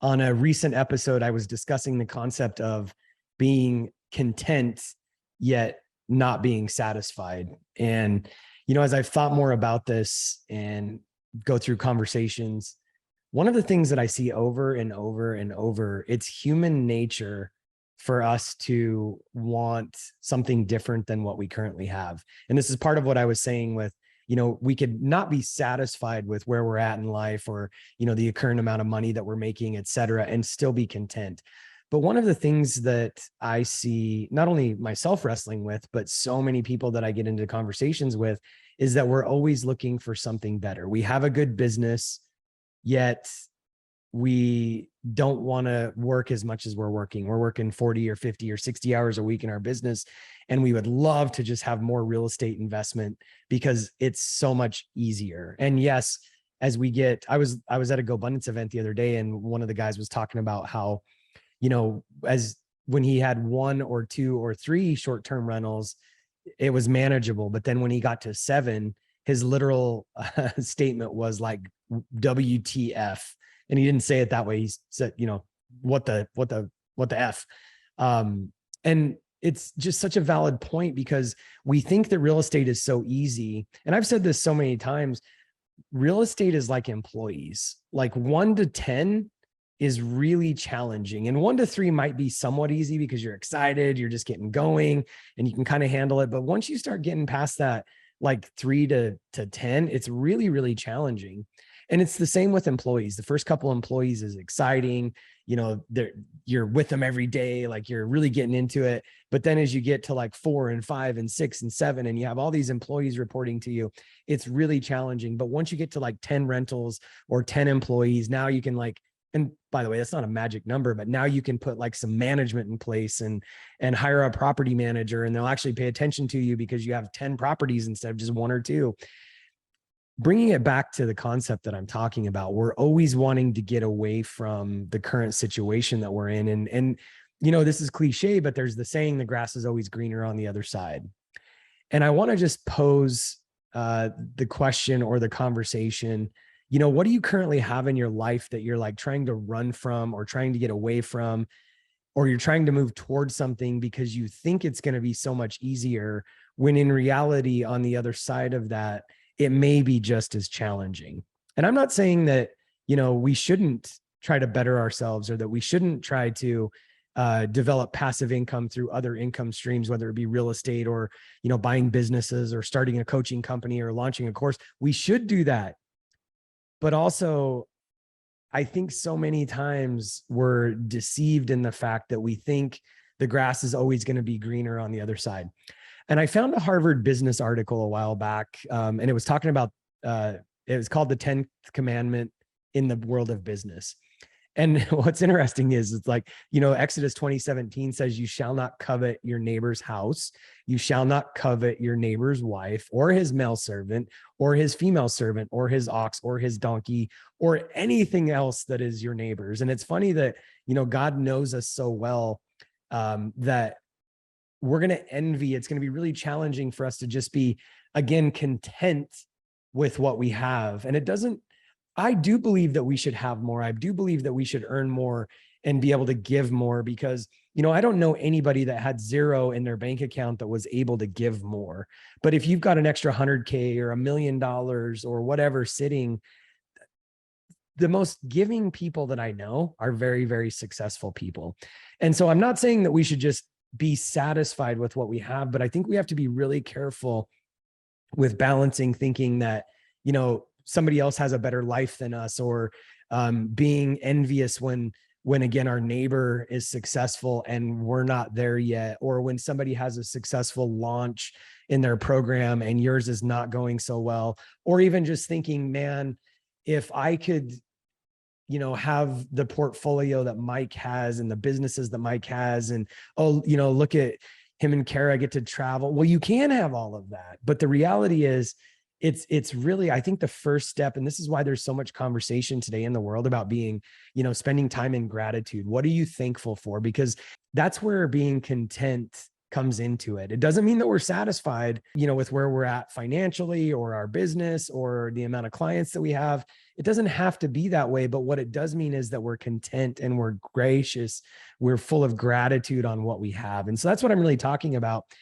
on a recent episode, I was discussing the concept of being content, yet not being satisfied. And, as I've thought more about this and go through conversations, one of the things that I see over and over and over, it's human nature for us to want something different than what we currently have. And this is part of what I was saying with, we could not be satisfied with where we're at in life or, the current amount of money that we're making, et cetera, and still be content. But one of the things that I see not only myself wrestling with, but so many people that I get into conversations with is that we're always looking for something better. We have a good business, yet we don't want to work as much as we're working. We're working 40 or 50 or 60 hours a week in our business. And we would love to just have more real estate investment because it's so much easier. And yes, as we get, I was at a GoBundance event the other day, and one of the guys was talking about how, as when he had 1 or 2 or 3 short-term rentals, it was manageable. But then when he got to 7, his literal statement was like, WTF. And he didn't say it that way. He said, what the F. And it's just such a valid point, because we think that real estate is so easy. And I've said this so many times, real estate is like employees. Like 1 to 10 is really challenging, and 1 to 3 might be somewhat easy because you're excited, you're just getting going and you can kind of handle it. But once you start getting past that, like 3 to 10, it's really, really challenging. And it's the same with employees. The first couple employees is exciting. You're with them every day, like you're really getting into it. But then as you get to like 4 and 5 and 6 and 7, and you have all these employees reporting to you, it's really challenging. But once you get to like 10 rentals or 10 employees, now you can and by the way, that's not a magic number, but now you can put like some management in place and hire a property manager, and they'll actually pay attention to you because you have 10 properties instead of just 1 or 2. Bringing it back to the concept that I'm talking about, we're always wanting to get away from the current situation that we're in. And this is cliche, but there's the saying, the grass is always greener on the other side. And I want to just pose the question or the conversation, what do you currently have in your life that you're like trying to run from or trying to get away from, or you're trying to move towards something because you think it's going to be so much easier, when in reality, on the other side of that, it may be just as challenging. And I'm not saying that, we shouldn't try to better ourselves, or that we shouldn't try to develop passive income through other income streams, whether it be real estate or, buying businesses or starting a coaching company or launching a course. We should do that. But also, I think so many times we're deceived in the fact that we think the grass is always going to be greener on the other side. And I found a Harvard Business article a while back, and it was talking about, it was called the 10th commandment in the world of business. And what's interesting is it's like, Exodus 20:17 says, you shall not covet your neighbor's house. You shall not covet your neighbor's wife or his male servant or his female servant or his ox or his donkey or anything else that is your neighbor's. And it's funny that, God knows us so well that we're going to envy. It's going to be really challenging for us to just be, again, content with what we have. And I do believe that we should have more. I do believe that we should earn more and be able to give more, because, I don't know anybody that had 0 in their bank account that was able to give more. But if you've got an extra 100K or $1 million or whatever sitting, the most giving people that I know are very, very successful people. And so I'm not saying that we should just be satisfied with what we have, but I think we have to be really careful with balancing, thinking that, somebody else has a better life than us, or being envious when again, our neighbor is successful and we're not there yet, or when somebody has a successful launch in their program and yours is not going so well, or even just thinking, man, if I could, have the portfolio that Mike has and the businesses that Mike has, and, look at him and Kara get to travel. Well, you can have all of that, but the reality is, it's really, I think the first step, and this is why there's so much conversation today in the world about being, spending time in gratitude. What are you thankful for? Because that's where being content comes into it. It doesn't mean that we're satisfied, with where we're at financially or our business or the amount of clients that we have. It doesn't have to be that way. But what it does mean is that we're content and we're gracious. We're full of gratitude on what we have. And so that's what I'm really talking about.